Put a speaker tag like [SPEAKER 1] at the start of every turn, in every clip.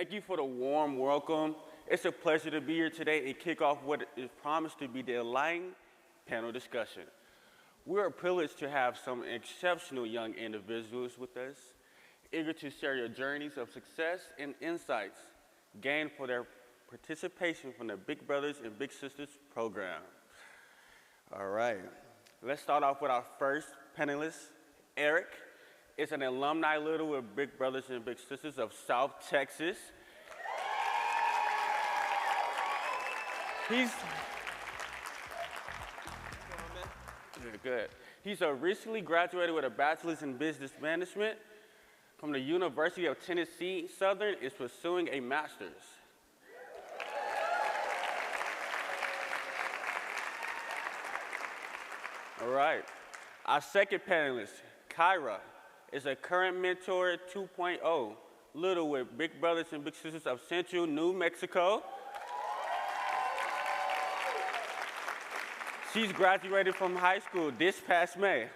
[SPEAKER 1] Thank you for the warm welcome. It's a pleasure to be here today and kick off what is promised to be the enlightening panel discussion. We're privileged to have some exceptional young individuals with us, eager to share your journeys of success and insights gained for their participation from the Big Brothers and Big Sisters program. All right, let's start off with our first panelist, Eric. Is an alumni leader with Big Brothers and Big Sisters of South Texas. Good. He's a recently graduated with a bachelor's in business management from the University of Tennessee. Southern is pursuing a master's. All right. Our second panelist, Kyra, is a current mentor 2.0, little with Big Brothers and Big Sisters of Central New Mexico. She's graduated from high school this past May.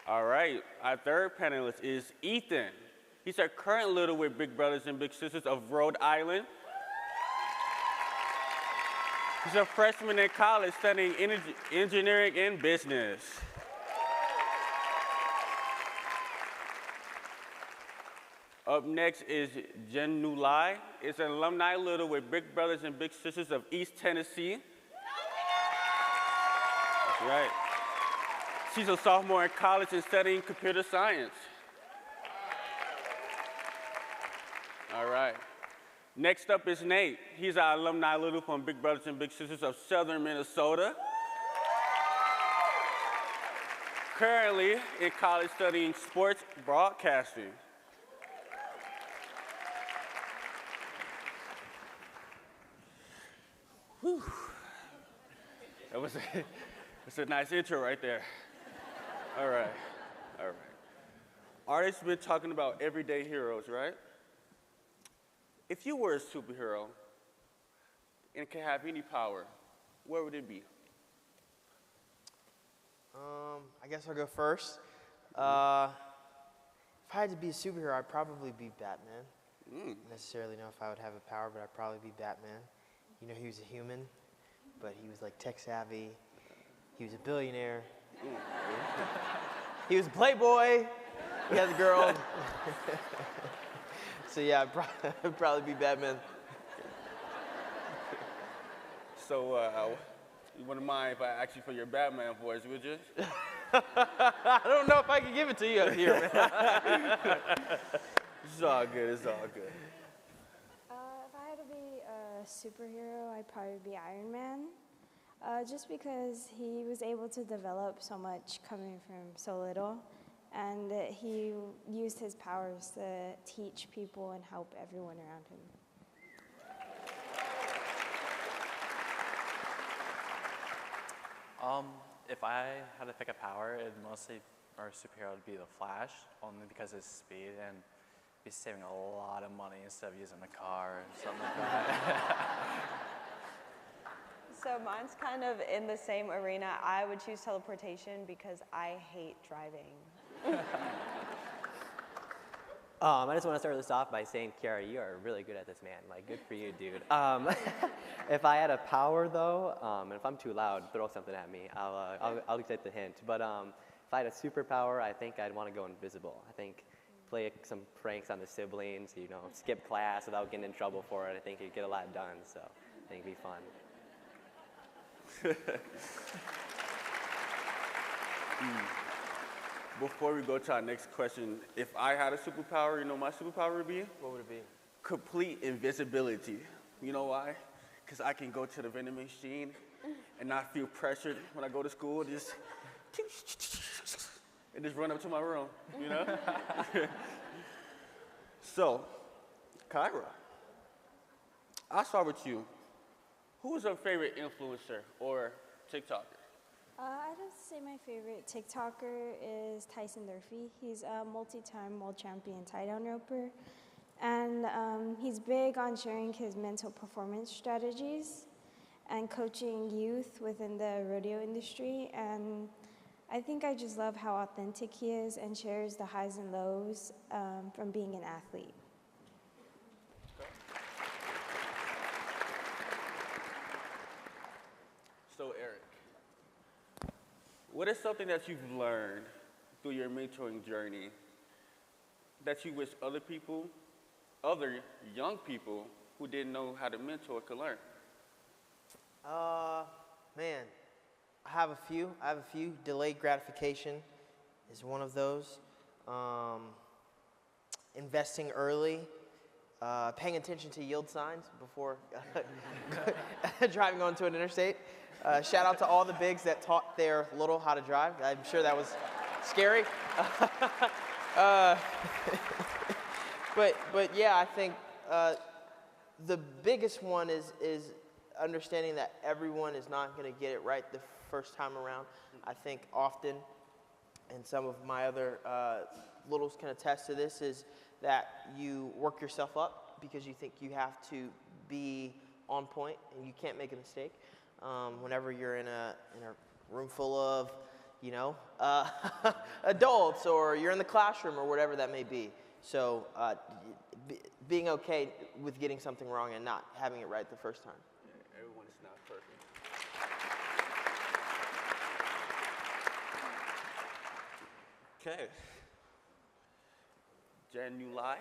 [SPEAKER 1] All right, our third panelist is Ethan. He's a current little with Big Brothers and Big Sisters of Rhode Island. He's a freshman in college studying engineering and business. Up next is Jen Nulai. Is an alumni leader with Big Brothers and Big Sisters of East Tennessee. That's right. She's a sophomore in college and studying computer science. All right. Next up is Nate. He's our alumni leader from Big Brothers and Big Sisters of Southern Minnesota. Currently in college studying sports broadcasting. Whew. That's a nice intro right there. All right, all right. Artists been talking about everyday heroes, right? If you were a superhero and could have any power, what would it be?
[SPEAKER 2] I guess I'll go first. If I had to be a superhero, I'd probably be Batman. I don't necessarily know if I would have a power, but I'd probably be Batman. You know, he was a human, but he was like tech savvy. He was a billionaire. He was a playboy. He had a girl. So yeah, I'd probably be Batman.
[SPEAKER 1] So, you wouldn't mind if I asked you for your Batman voice, would you?
[SPEAKER 2] I don't know if I can give it to you up here, man.
[SPEAKER 1] It's all good, it's all good.
[SPEAKER 3] If I had to be a superhero, I'd probably be Iron Man. Just because he was able to develop so much coming from so little. And he used his powers to teach people and help everyone around him.
[SPEAKER 4] If I had to pick a power, it'd mostly, or a superhero would be the Flash, only because of his speed and be saving a lot of money instead of using a car or something like that.
[SPEAKER 5] So mine's kind of in the same arena. I would choose teleportation because I hate driving.
[SPEAKER 6] I just want to start this off by saying, Kiara, you are really good at this, man. Like, good for you, dude. If I had a power, though, and if I'm too loud, throw something at me. I'll accept the hint. But if I had a superpower, I think I'd want to go invisible. I think play some pranks on the siblings, you know, skip class without getting in trouble for it. I think you'd get a lot done, so I think it'd be fun.
[SPEAKER 1] Before we go to our next question, if I had a superpower, you know my superpower would be?
[SPEAKER 2] What would it be?
[SPEAKER 1] Complete invisibility. You know why? Because I can go to the vending machine and not feel pressured when I go to school, and just run up to my room, you know? So, Kyra, I'll start with you. Who is your favorite influencer or TikToker?
[SPEAKER 3] I'd have to say my favorite TikToker is Tyson Durfee. He's a multi-time world champion tie-down roper. And he's big on sharing his mental performance strategies and coaching youth within the rodeo industry. And I think I just love how authentic he is and shares the highs and lows from being an athlete.
[SPEAKER 1] So, Eric, what is something that you've learned through your mentoring journey that you wish other young people who didn't know how to mentor could learn?
[SPEAKER 2] Man, I have a few. Delayed gratification is one of those. Investing early, paying attention to yield signs before driving onto an interstate. Shout out to all the bigs that taught their little how to drive. I'm sure that was scary. But yeah, I think the biggest one is understanding that everyone is not going to get it right the first time around. I think often, and some of my other littles can attest to this, is that you work yourself up because you think you have to be on point and you can't make a mistake. Whenever you're in a room full of, adults, or you're in the classroom or whatever that may be. So being okay with getting something wrong and not having it right the first time.
[SPEAKER 1] Yeah, everyone is not perfect. Okay. Jan Nulai,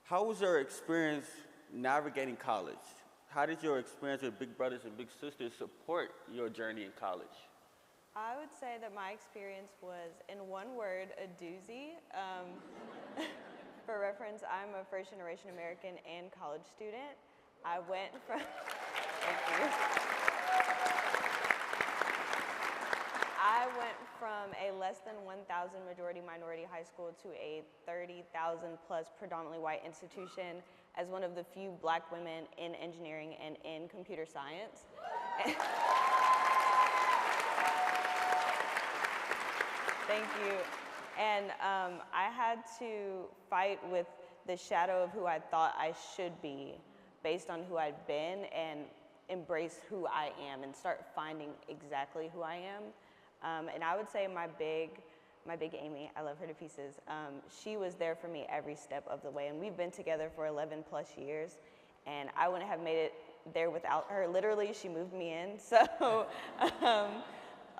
[SPEAKER 1] how was your experience navigating college? How did your experience with big brothers and big sisters support your journey in college?
[SPEAKER 5] I would say that my experience was, in one word, a doozy. For reference, I'm a first-generation American and college student. I went from, thank you. I went from a less than 1,000 majority-minority high school to a 30,000 plus predominantly white institution as one of the few black women in engineering and in computer science. Thank you. And I had to fight with the shadow of who I thought I should be based on who I'd been, and embrace who I am and start finding exactly who I am. And I would say my big Amy, I love her to pieces, she was there for me every step of the way. And we've been together for 11 plus years, and I wouldn't have made it there without her. Literally, she moved me in. So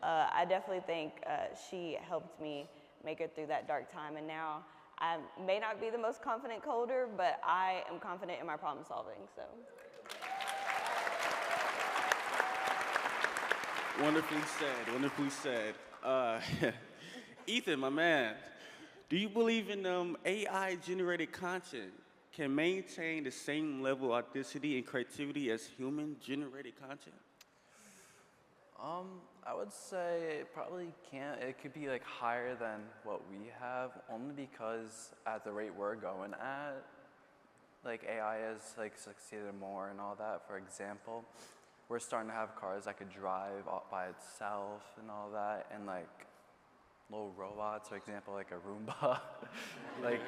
[SPEAKER 5] I definitely think she helped me make it through that dark time. And now I may not be the most confident coder, but I am confident in my problem solving. So.
[SPEAKER 1] Wonderfully said, wonderfully said. Ethan, my man, do you believe in AI-generated content can maintain the same level of authenticity and creativity as human-generated content?
[SPEAKER 4] I would say it probably can't. It could be like higher than what we have, only because at the rate we're going at, like AI has like succeeded more and all that. For example, we're starting to have cars that could drive by itself and all that, and like little robots, for example, like a Roomba. Like,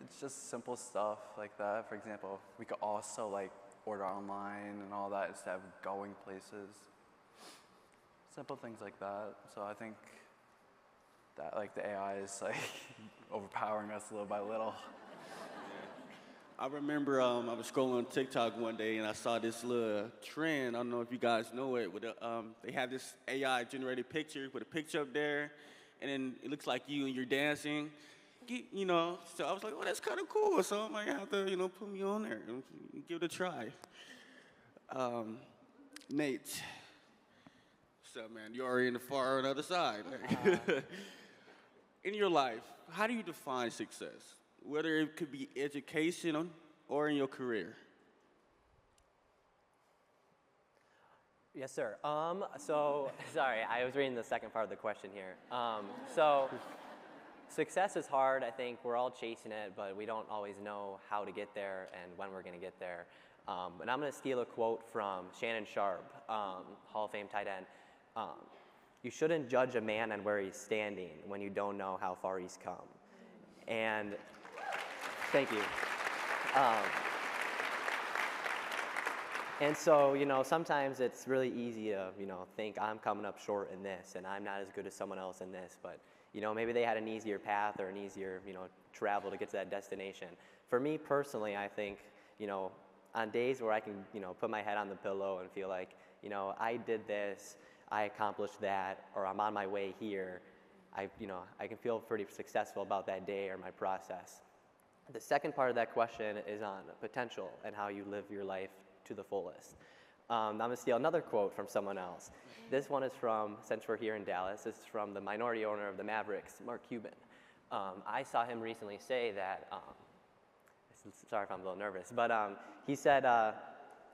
[SPEAKER 4] it's just simple stuff like that. For example, we could also like order online and all that instead of going places. Simple things like that. So I think that like the AI is like overpowering us little by little.
[SPEAKER 1] I remember I was scrolling on TikTok one day and I saw this little trend. I don't know if you guys know it. With they have this AI-generated picture with a picture up there, and then it looks like you and you're dancing. So I was like, oh, that's kind of cool. So I might have to, put me on there and give it a try. Nate. What's up, man? You're already in the far on the other side. In your life, how do you define success? Whether it could be education or in your career?
[SPEAKER 6] Yes, sir. So, sorry, I was reading the second part of the question here. So, success is hard. I think we're all chasing it, but we don't always know how to get there and when we're going to get there. And I'm going to steal a quote from Shannon Sharpe, Hall of Fame tight end. You shouldn't judge a man on where he's standing when you don't know how far he's come. And thank you. And so, you know, sometimes it's really easy to, you know, think I'm coming up short in this and I'm not as good as someone else in this. But, you know, maybe they had an easier path or an easier, you know, travel to get to that destination. For me personally, I think, you know, on days where I can, you know, put my head on the pillow and feel like, you know, I did this, I accomplished that, or I'm on my way here, you know, I can feel pretty successful about that day or my process. The second part of that question is on potential and how you live your life to the fullest. I'm going to steal another quote from someone else. This one is from, since we're here in Dallas, this is from the minority owner of the Mavericks, Mark Cuban. I saw him recently say that, sorry if I'm a little nervous, but he said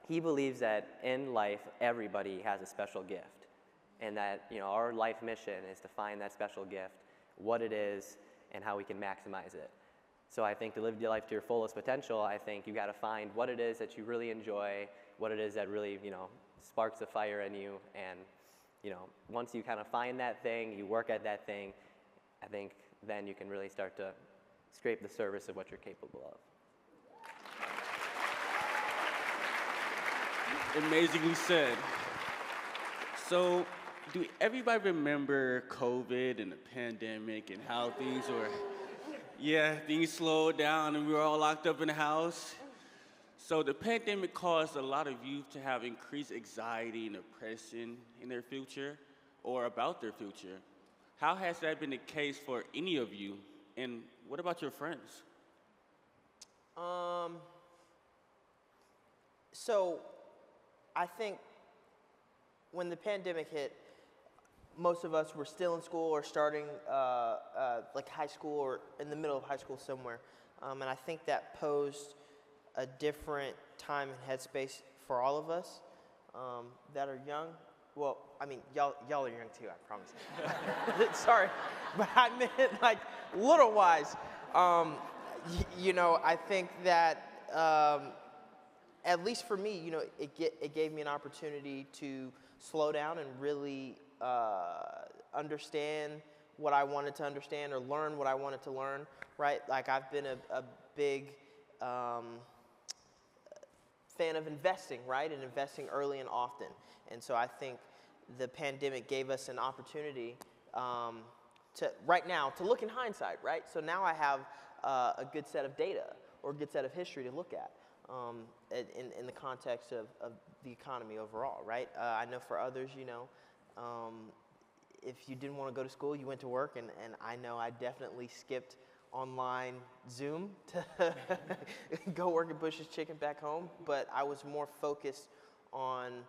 [SPEAKER 6] he believes that in life everybody has a special gift, and that, you know, our life mission is to find that special gift, what it is, and how we can maximize it. So I think to live your life to your fullest potential, I think you got to find what it is that you really enjoy, what it is that really, you know, sparks a fire in you, and, you know, once you kind of find that thing, you work at that thing, I think then you can really start to scrape the surface of what you're capable of.
[SPEAKER 1] Amazingly said. So, do everybody remember COVID and the pandemic and how things were, things slowed down and we were all locked up in the house? So the pandemic caused a lot of youth to have increased anxiety and depression in their future or about their future. How has that been the case for any of you? And what about your friends?
[SPEAKER 2] So I think when the pandemic hit, most of us were still in school or starting like high school or in the middle of high school somewhere. And I think that posed a different time and headspace for all of us that are young. Well, I mean, y'all are young too, I promise. Sorry, but I meant like little wise. You know, I think that at least for me, you know, it gave me an opportunity to slow down and really understand what I wanted to understand or learn what I wanted to learn, right? Like I've been a big fan of investing, right? And investing early and often. And so I think the pandemic gave us an opportunity to right now to look in hindsight, right? So now I have a good set of data or a good set of history to look at in the context of the economy overall, right? I know for others, you know, if you didn't want to go to school, you went to work, and I know I definitely skipped online Zoom to go work at Bush's Chicken back home, but I was more focused on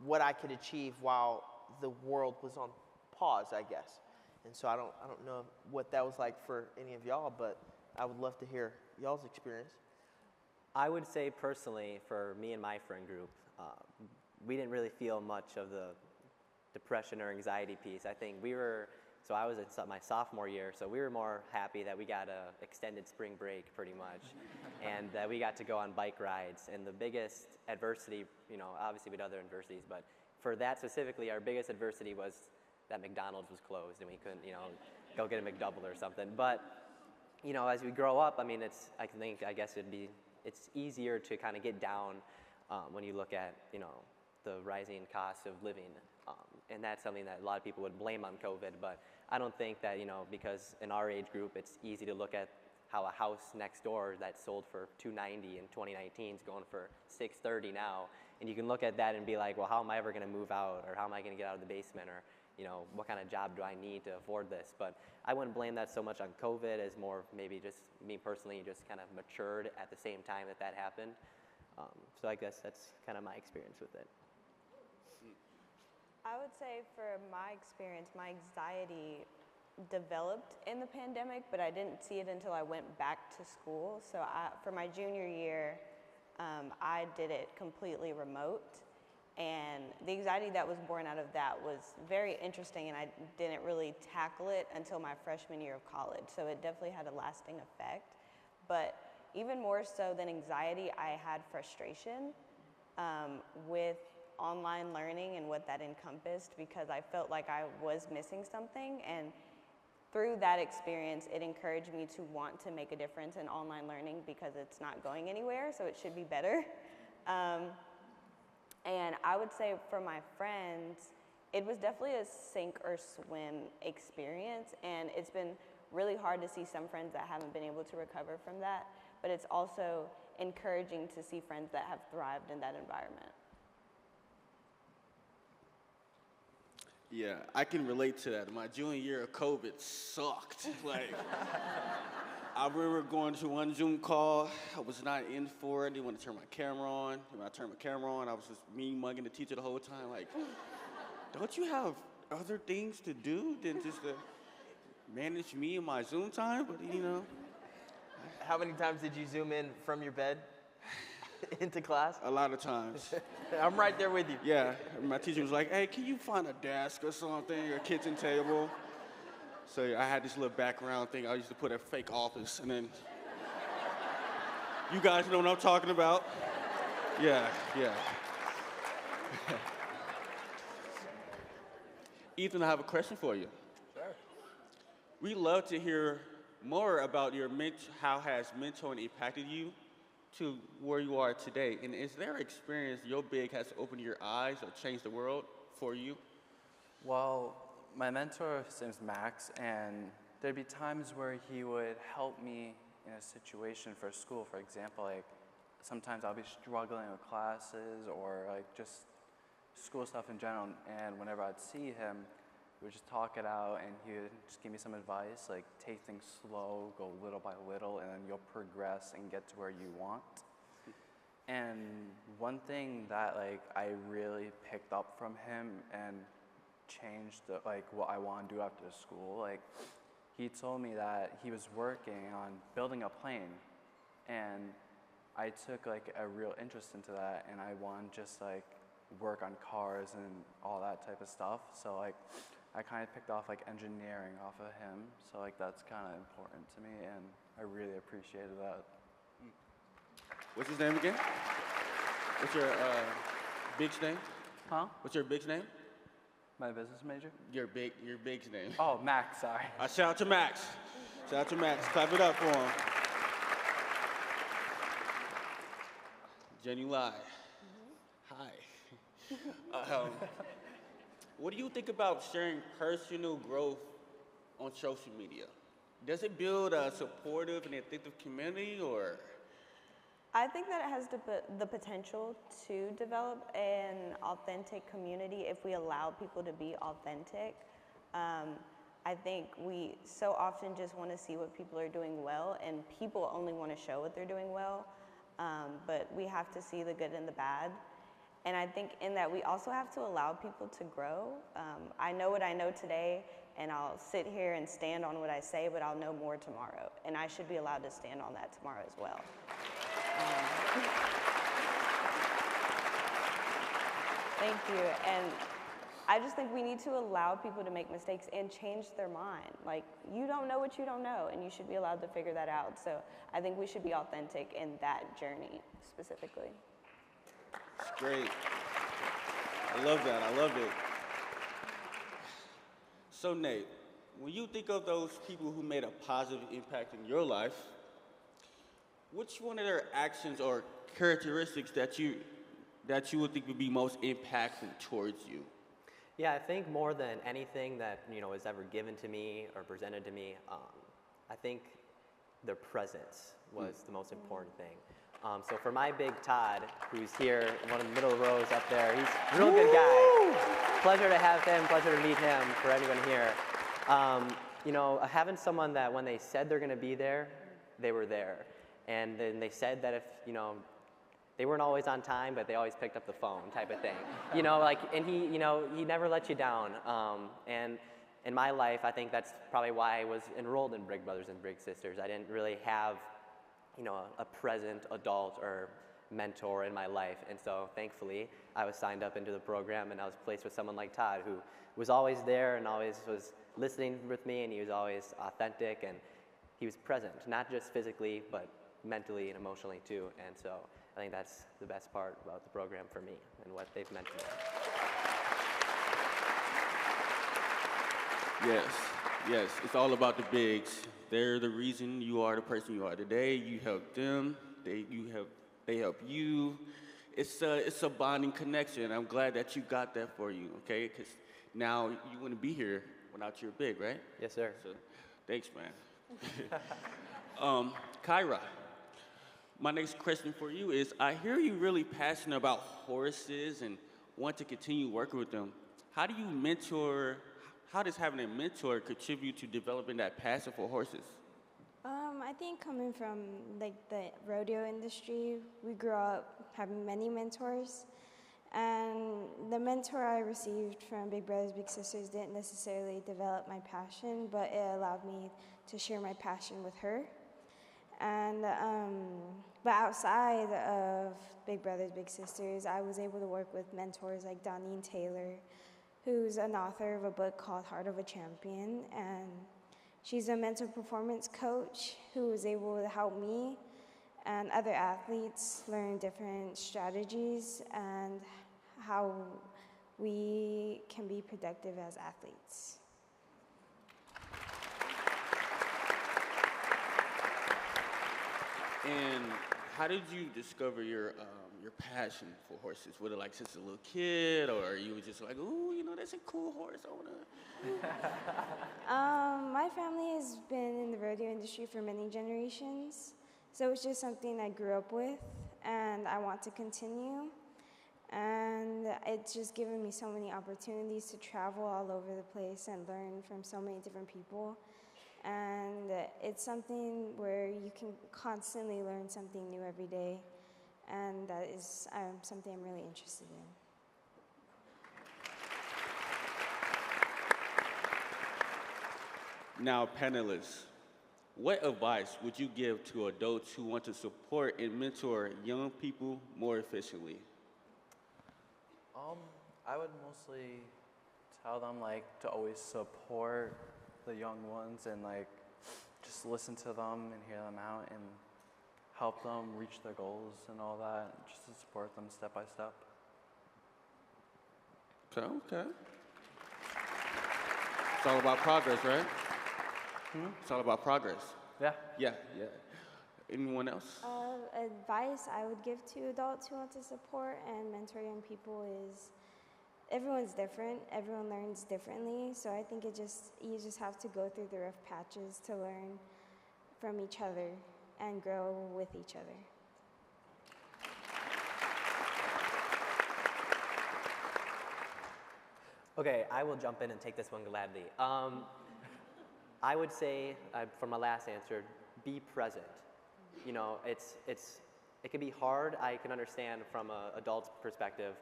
[SPEAKER 2] what I could achieve while the world was on pause, I guess. And so I don't know what that was like for any of y'all, but I would love to hear y'all's experience.
[SPEAKER 6] I would say personally, for me and my friend group, we didn't really feel much of the depression or anxiety piece. I think so I was in my sophomore year, so we were more happy that we got an extended spring break pretty much, and that we got to go on bike rides. And the biggest adversity, you know, obviously we had other adversities, but for that specifically, our biggest adversity was that McDonald's was closed and we couldn't, you know, go get a McDouble or something. But, you know, as we grow up, I mean, I guess it's easier to kind of get down when you look at, you know, the rising cost of living. And that's something that a lot of people would blame on COVID, but I don't think that, you know, because in our age group, it's easy to look at how a house next door that sold for $290 in 2019 is going for $630 now. And you can look at that and be like, well, how am I ever going to move out? Or how am I going to get out of the basement? Or, you know, what kind of job do I need to afford this? But I wouldn't blame that so much on COVID as more maybe just me personally just kind of matured at the same time that happened. So I guess that's kind of my experience with it.
[SPEAKER 5] I would say for my experience, my anxiety developed in the pandemic, but I didn't see it until I went back to school. So for my junior year, I did it completely remote. And the anxiety that was born out of that was very interesting, and I didn't really tackle it until my freshman year of college. So it definitely had a lasting effect. But even more so than anxiety, I had frustration with online learning and what that encompassed, because I felt like I was missing something. And through that experience, it encouraged me to want to make a difference in online learning because it's not going anywhere, so it should be better. And I would say for my friends, it was definitely a sink or swim experience. And it's been really hard to see some friends that haven't been able to recover from that. But it's also encouraging to see friends that have thrived in that environment.
[SPEAKER 1] Yeah, I can relate to that. My junior year of COVID sucked. Like, I remember going to one Zoom call. I was not in for it. They wanted to turn my camera on. When I turned my camera on, I was just mugging the teacher the whole time. Like, don't you have other things to do than just to manage me and my Zoom time? But, you know.
[SPEAKER 2] How many times did you Zoom in from your bed into class?
[SPEAKER 1] A lot of times.
[SPEAKER 2] I'm right there with you.
[SPEAKER 1] Yeah, my teacher was like, hey, can you find a desk or something, or a kitchen table? So I had this little background thing. I used to put a fake office, and then you guys know what I'm talking about. Yeah. Ethan, I have a question for you.
[SPEAKER 2] Sure.
[SPEAKER 1] We'd love to hear more about your how has mentoring impacted you to where you are today. And is there an experience your big has opened your eyes or changed the world for you?
[SPEAKER 4] Well, my mentor, his name's Max, and there'd be times where he would help me in a situation for school. For example, like sometimes I'll be struggling with classes or like just school stuff in general, and whenever I'd see him, we would just talk it out, and he would just give me some advice, like take things slow, go little by little, and then you'll progress and get to where you want. And one thing that like I really picked up from him and changed like what I want to do after school, like he told me that he was working on building a plane, and I took like a real interest into that, and I want to just like work on cars and all that type of stuff. So like I kind of picked off like engineering off of him, so like that's kind of important to me, and I really appreciated that.
[SPEAKER 1] What's his name again? What's your big's name?
[SPEAKER 4] Huh?
[SPEAKER 1] What's your big's name?
[SPEAKER 4] My business major?
[SPEAKER 1] Your big's name.
[SPEAKER 4] Oh, Max, sorry.
[SPEAKER 1] Shout out to Max. Shout out to Max. Clap it up for him. Jenny Lai. Hi. What do you think about sharing personal growth on social media? Does it build a supportive and authentic community, or?
[SPEAKER 5] I think that it has the potential to develop an authentic community if we allow people to be authentic. I think we so often just want to see what people are doing well, and people only want to show what they're doing well, but we have to see the good and the bad. And I think in that we also have to allow people to grow. I know what I know today, and I'll sit here and stand on what I say, but I'll know more tomorrow, and I should be allowed to stand on that tomorrow as well. Thank you. And I just think we need to allow people to make mistakes and change their mind. Like, you don't know what you don't know, and you should be allowed to figure that out. So I think we should be authentic in that journey specifically.
[SPEAKER 1] It's great. I love that. I love it. So Nate, when you think of those people who made a positive impact in your life, which one of their actions or characteristics that you would think would be most impactful towards you?
[SPEAKER 6] Yeah, I think more than anything that was ever given to me or presented to me, I think their presence was the most important thing. So for my big Todd, who's here, one of the middle rows up there, he's a real good guy. Pleasure to have him, pleasure to meet him, for anyone here. Having someone that when they said they're going to be there, they were there. And then they said that if, they weren't always on time, but they always picked up the phone type of thing. And he never let you down. And in my life, I think that's probably why I was enrolled in Brig Brothers and Brig Sisters. I didn't really have a present adult or mentor in my life. And so thankfully, I was signed up into the program, and I was placed with someone like Todd, who was always there and always was listening with me, and he was always authentic, and he was present, not just physically, but mentally and emotionally too. And so I think that's the best part about the program for me and what they've meant to me.
[SPEAKER 1] Yes, it's all about the bigs. They're the reason you are the person you are today. You help them, they help you, it's a bonding connection. I'm glad that you got that for you, okay? Because now you wouldn't be here without your big, right?
[SPEAKER 6] Yes, sir.
[SPEAKER 1] So, thanks, man. Kyra, my next question for you is, I hear you really passionate about horses and want to continue working with them. How do you mentor, how does having a mentor contribute to developing that passion for horses?
[SPEAKER 3] I think coming from like the rodeo industry, we grew up having many mentors, and the mentor I received from Big Brothers Big Sisters didn't necessarily develop my passion, but it allowed me to share my passion with her. And but outside of Big Brothers Big Sisters, I was able to work with mentors like Donnie Taylor, who's an author of a book called Heart of a Champion, and she's a mental performance coach who was able to help me and other athletes learn different strategies and how we can be productive as athletes.
[SPEAKER 1] And how did you discover your passion for horses? Was it like since a little kid, or you were just like, ooh, you know, that's a cool horse, I wanna.
[SPEAKER 3] My family has been in the rodeo industry for many generations, so it's just something I grew up with, and I want to continue. And it's just given me so many opportunities to travel all over the place and learn from so many different people. And it's something where you can constantly learn something new every day, and that is something I'm really interested in.
[SPEAKER 1] Now, panelists, what advice would you give to adults who want to support and mentor young people more efficiently?
[SPEAKER 4] I would mostly tell them like to always support the young ones and like just listen to them and hear them out and help them reach their goals and all that, just to support them step by step.
[SPEAKER 1] Okay. It's all about progress, right? It's all about progress.
[SPEAKER 4] Yeah.
[SPEAKER 1] Yeah. Anyone else?
[SPEAKER 3] Advice I would give to adults who want to support and mentor young people is everyone's different, everyone learns differently, so I think you just have to go through the rough patches to learn from each other and grow with each other.
[SPEAKER 6] Okay, I will jump in and take this one gladly. I would say, for my last answer, be present. You know, it can be hard. I can understand from an adult's perspective,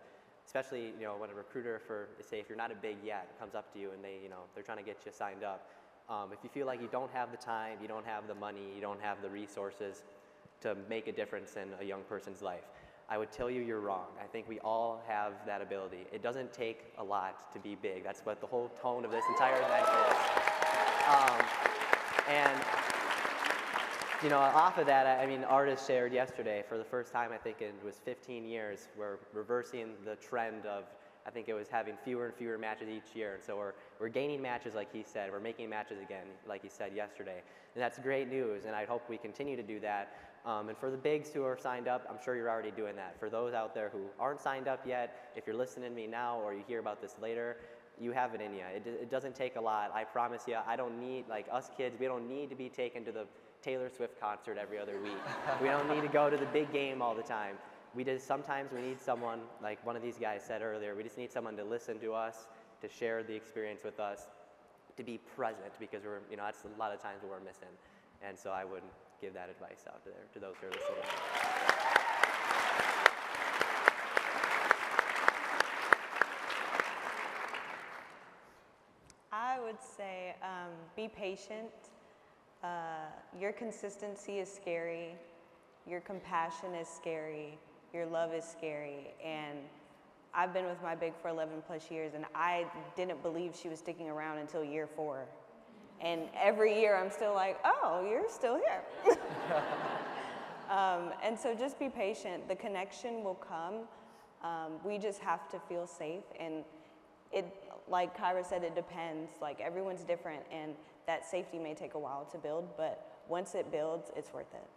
[SPEAKER 6] especially, you know, when a recruiter say if you're not a big yet, comes up to you and they're trying to get you signed up. If you feel like you don't have the time, you don't have the money, you don't have the resources to make a difference in a young person's life, I would tell you you're wrong. I think we all have that ability. It doesn't take a lot to be big. That's what the whole tone of this entire event is. And you know, off of that, I mean, artists shared yesterday, for the first time, I think it was 15 years, we're reversing the trend of, I think it was having fewer and fewer matches each year. And so we're gaining matches, like he said. We're making matches again, like he said yesterday. And that's great news, and I hope we continue to do that. And for the bigs who are signed up, I'm sure you're already doing that. For those out there who aren't signed up yet, if you're listening to me now or you hear about this later, you have it in you. It doesn't take a lot. I promise you, I don't need, like us kids, we don't need to be taken to the Taylor Swift concert every other week. We don't need to go to the big game all the time. Sometimes we need someone, like one of these guys said earlier, we just need someone to listen to us, to share the experience with us, to be present, because that's a lot of times what we're missing. And so I would give that advice out there to those who are listening.
[SPEAKER 5] I would say be patient. Your consistency is scary. Your compassion is scary. Your love is scary. And I've been with my big for 11 plus years, and I didn't believe she was sticking around until year 4. And every year I'm still like, oh, you're still here. And so just be patient. The connection will come. We just have to feel safe. And like Kyra said, it depends. Like everyone's different, and that safety may take a while to build, but once it builds, it's worth it.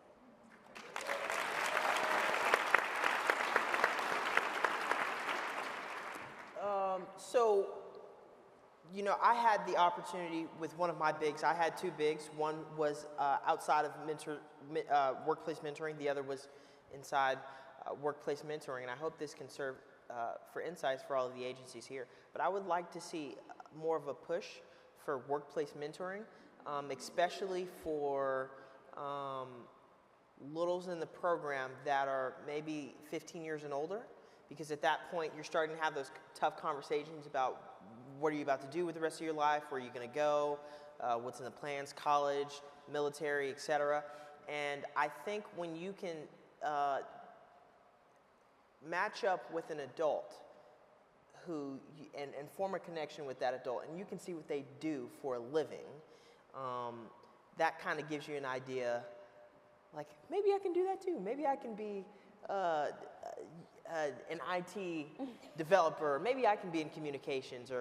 [SPEAKER 2] So, you know, I had the opportunity with one of my bigs. I had two bigs. One was outside of workplace mentoring. The other was inside workplace mentoring. And I hope this can serve for insights for all of the agencies here. But I would like to see more of a push for workplace mentoring, especially for littles in the program that are maybe 15 years and older. Because at that point, you're starting to have those tough conversations about what are you about to do with the rest of your life, where are you going to go, what's in the plans, college, military, etc. And I think when you can match up with an adult who and form a connection with that adult, and you can see what they do for a living, that kind of gives you an idea, like, maybe I can do that too. Maybe I can be an IT developer. Maybe I can be in communications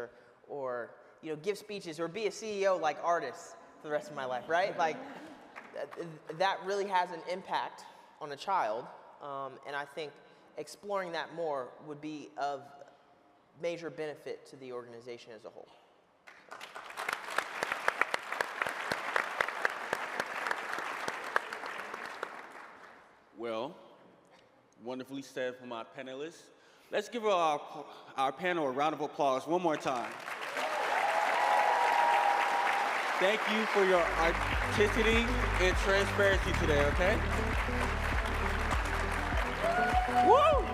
[SPEAKER 2] or you know, give speeches or be a CEO like artists for the rest of my life, right? Like, that really has an impact on a child, and I think exploring that more would be of major benefit to the organization as a whole.
[SPEAKER 1] Well, wonderfully said from our panelists. Let's give our panel a round of applause one more time. Thank you for your authenticity and transparency today, okay? Woo!